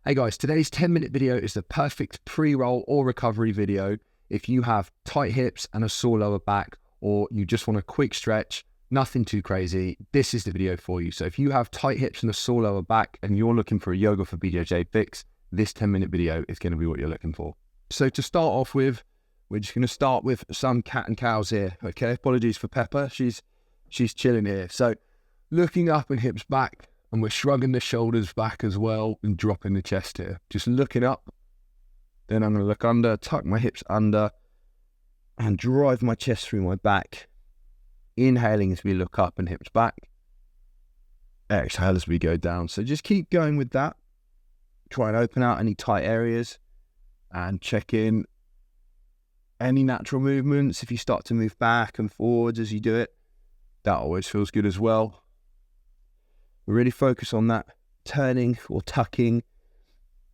Hey guys, today's 10-minute video is the perfect pre-roll or recovery video if you have tight hips and a sore lower back, or you just want a quick stretch, nothing too crazy. This is the video for you. So if you have tight hips and a sore lower back and you're looking for a yoga for BJJ fix, this 10-minute video is going to be what you're looking for. So to start off with, we're just going to start with some cat and cows here. Okay, apologies for Pepper. She's chilling here. So looking up and hips back, and we're shrugging the shoulders back as well and dropping the chest here. Just looking up. Then I'm going to look under, tuck my hips under, and drive my chest through my back. Inhaling as we look up and hips back. Exhale as we go down. So just keep going with that. Try and open out any tight areas and check in any natural movements. If you start to move back and forwards as you do it, that always feels good as well. We really focus on that turning or tucking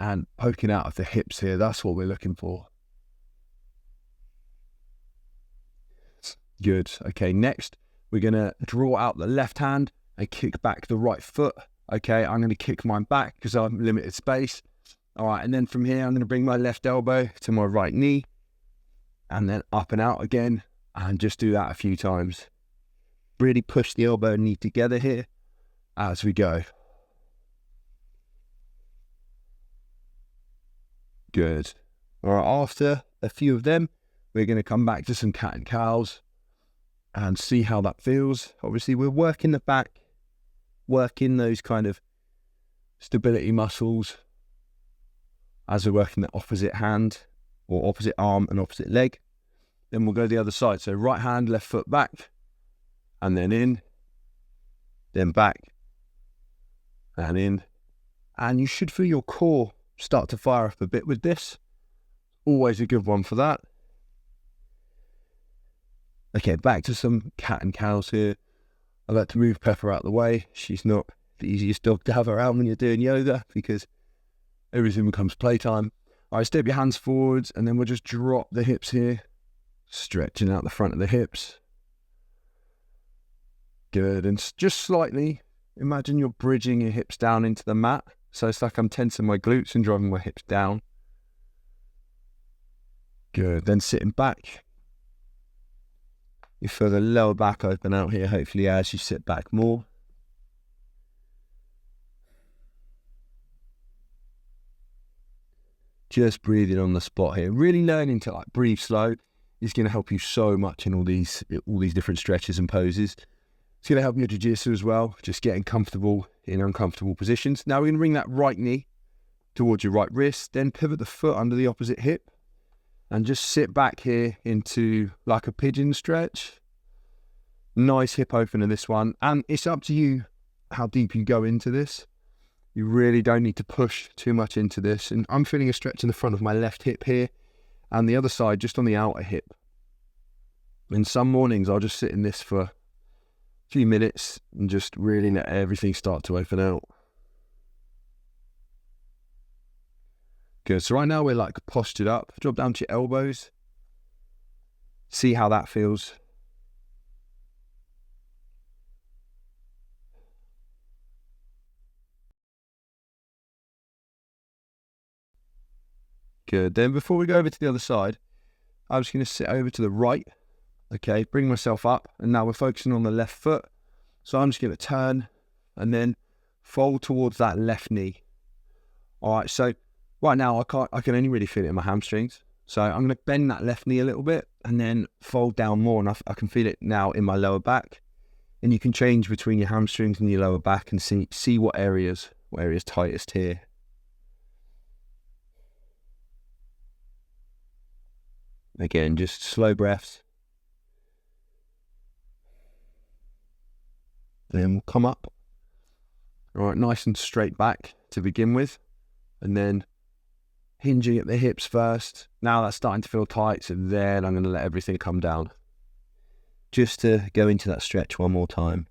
and poking out of the hips here. That's what we're looking for. Good. Okay, next we're going to draw out the left hand and kick back the right foot. Okay, I'm going to kick mine back because I'm limited space. All right, and then from here I'm going to bring my left elbow to my right knee and then up and out again, and just do that a few times. Really push the elbow and knee together here as we go. Good. All right, after a few of them, we're going to come back to some cat and cows and see how that feels. Obviously, we're working the back, working those kind of stability muscles as we're working the opposite hand or opposite arm and opposite leg. Then we'll go the other side. So right hand, left foot back, and then in, then back, and in. And you should feel your core start to fire up a bit with this. Always a good one for that. Okay, back to some cat and cows here. I like to move Pepper out of the way. She's not the easiest dog to have around when you're doing yoga because everything becomes playtime. All right, step your hands forwards and then we'll just drop the hips here, stretching out the front of the hips. Good, and just slightly, imagine you're bridging your hips down into the mat. So it's like I'm tensing my glutes and driving my hips down. Good, then sitting back. You feel the lower back open out here, hopefully, as you sit back more. Just breathing on the spot here. Really learning to like breathe slow is going to help you so much in all these different stretches and poses. It's going to help your jiu-jitsu as well, just getting comfortable in uncomfortable positions. Now we're going to bring that right knee towards your right wrist, then pivot the foot under the opposite hip, and just sit back here into like a pigeon stretch. Nice hip opener, this one. And it's up to you how deep you go into this. You really don't need to push too much into this. And I'm feeling a stretch in the front of my left hip here, and the other side just on the outer hip. And some mornings I'll just sit in this for a few minutes and just really let everything start to open out. Good. So right now we're like postured up. Drop down to your elbows. See how that feels. Good. Then before we go over to the other side, I'm just going to sit over to the right. Okay, bring myself up, and now we're focusing on the left foot. So I'm just going to turn and then fold towards that left knee. All right, so right now I can only really feel it in my hamstrings. So I'm going to bend that left knee a little bit and then fold down more, and I can feel it now in my lower back. And you can change between your hamstrings and your lower back and see what area's tightest here. Again, just slow breaths. Then we'll come up. All right, nice and straight back to begin with. And then hinging at the hips first. Now that's starting to feel tight, so then I'm going to let everything come down. Just to go into that stretch one more time.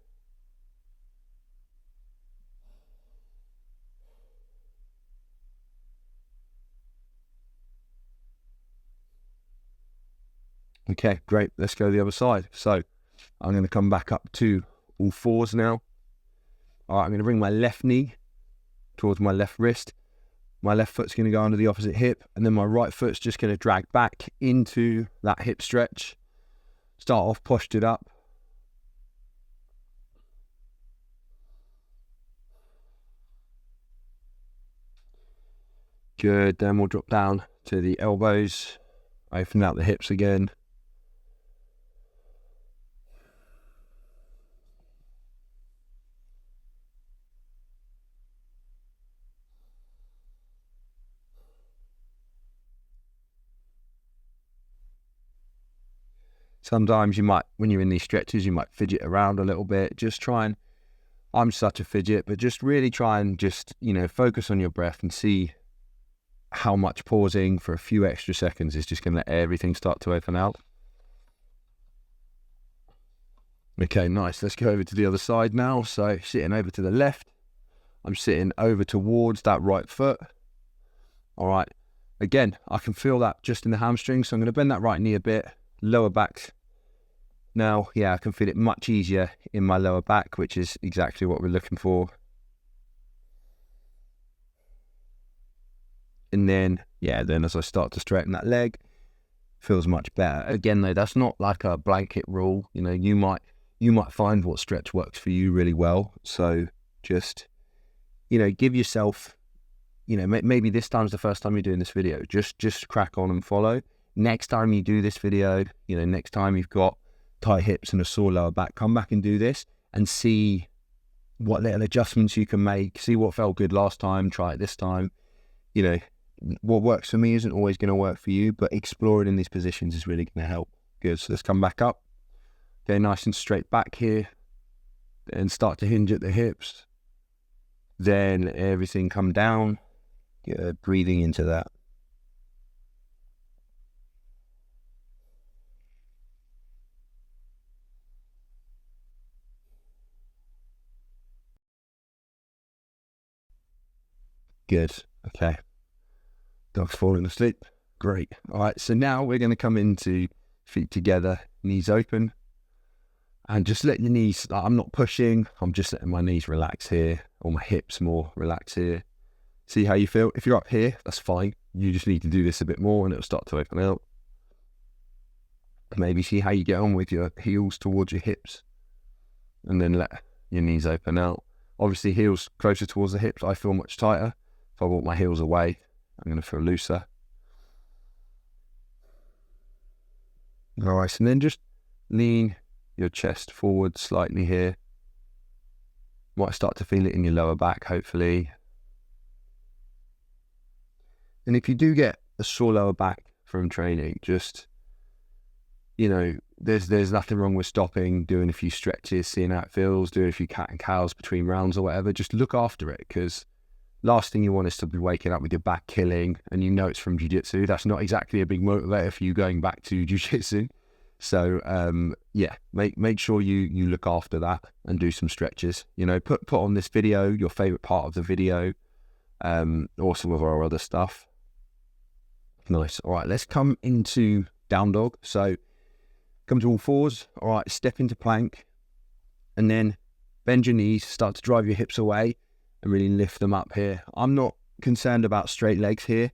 Okay, great. Let's go the other side. So I'm going to come back up to all fours now. All right, I'm going to bring my left knee towards my left wrist. My left foot's going to go under the opposite hip, and then my right foot's just going to drag back into that hip stretch. Start off postured up. Good, then we'll drop down to the elbows, open out the hips again. Sometimes you might, when you're in these stretches, you might fidget around a little bit. Just try and, I'm such a fidget, but just really try and just, you know, focus on your breath and see how much pausing for a few extra seconds is just going to let everything start to open out. Okay, nice. Let's go over to the other side now. So sitting over to the left, I'm sitting over towards that right foot. All right. Again, I can feel that just in the hamstring. So I'm going to bend that right knee a bit, lower back. Now, yeah, I can feel it much easier in my lower back, which is exactly what we're looking for. And then, yeah, then as I start to straighten that leg, feels much better. Again, though, that's not like a blanket rule. You know, you might find what stretch works for you really well. So just, you know, give yourself, you know, maybe this time's the first time you're doing this video. Just crack on and follow. Next time you do this video, you know, next time you've got tight hips and a sore lower back, come back and do this and see what little adjustments you can make. See what felt good last time, try it this time. You know, what works for me isn't always going to work for you, but exploring in these positions is really going to help. Good, so let's come back up. Okay, nice and straight back here. Then start to hinge at the hips. Then everything come down. Good, breathing into that. Good, okay. Dog's falling asleep. Great. All right, so now we're going to come into feet together, knees open. And just let your knees, I'm not pushing, I'm just letting my knees relax here, or my hips more relax here. See how you feel. If you're up here, that's fine. You just need to do this a bit more and it'll start to open out. Maybe see how you get on with your heels towards your hips. And then let your knees open out. Obviously, heels closer towards the hips, I feel much tighter. If I walk my heels away, I'm going to feel looser. All right, and then just lean your chest forward slightly here. Might start to feel it in your lower back, hopefully. And if you do get a sore lower back from training, just, you know, there's nothing wrong with stopping, doing a few stretches, seeing how it feels, doing a few cat and cows between rounds or whatever. Just look after it, because last thing you want is to be waking up with your back killing, and you know it's from jiu-jitsu. That's not exactly a big motivator for you going back to jiu-jitsu. So yeah, make sure you look after that and do some stretches. You know, put on this video your favorite part of the video, or some of our other stuff. Nice. All right, let's come into down dog. So come to all fours. All right, step into plank, and then bend your knees, start to drive your hips away and really lift them up here. I'm not concerned about straight legs here.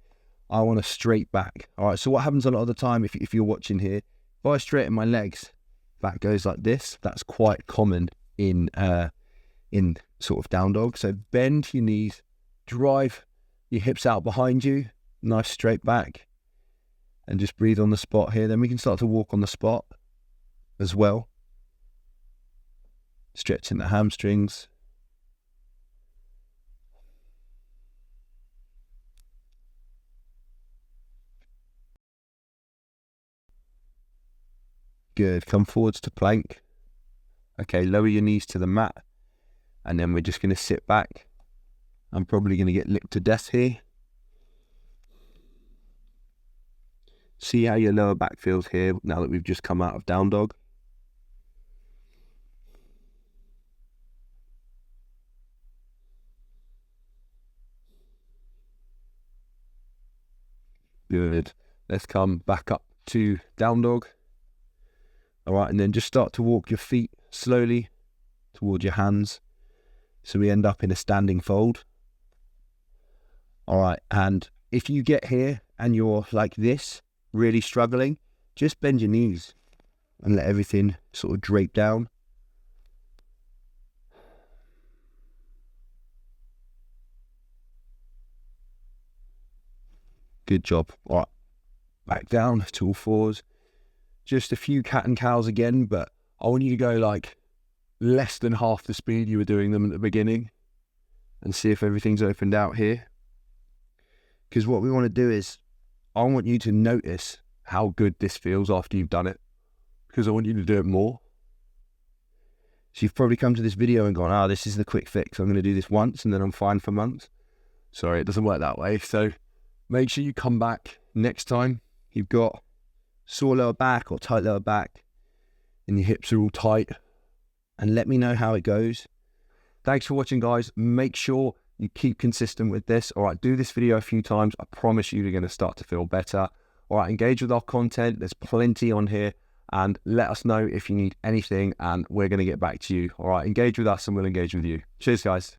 I want a straight back. All right, so what happens a lot of the time, if you're watching here, if I straighten my legs, back goes like this. That's quite common in sort of down dog. So bend your knees, drive your hips out behind you, nice straight back, and just breathe on the spot here. Then we can start to walk on the spot as well, stretching the hamstrings. Good, come forwards to plank. Okay, lower your knees to the mat, and then we're just going to sit back. I'm probably going to get licked to death here. See how your lower back feels here now that we've just come out of down dog. Good. Let's come back up to down dog. All right, and then just start to walk your feet slowly towards your hands. So we end up in a standing fold. All right, and if you get here and you're like this, really struggling, just bend your knees and let everything sort of drape down. Good job. All right, back down to all fours. Just a few cat and cows again, but I want you to go like less than half the speed you were doing them at the beginning and see if everything's opened out here. Because what we want to do is, I want you to notice how good this feels after you've done it, because I want you to do it more. So you've probably come to this video and gone, oh, this is the quick fix. I'm going to do this once and then I'm fine for months. Sorry, it doesn't work that way. So make sure you come back next time you've got sore lower back or tight lower back and your hips are all tight, and let me know how it goes. Thanks for watching, guys. Make sure you keep consistent with this. All right, do this video a few times. I promise you, you're going to start to feel better. All right, engage with our content. There's plenty on here, and let us know if you need anything, and we're going to get back to you. All right, engage with us and we'll engage with you. Cheers, guys.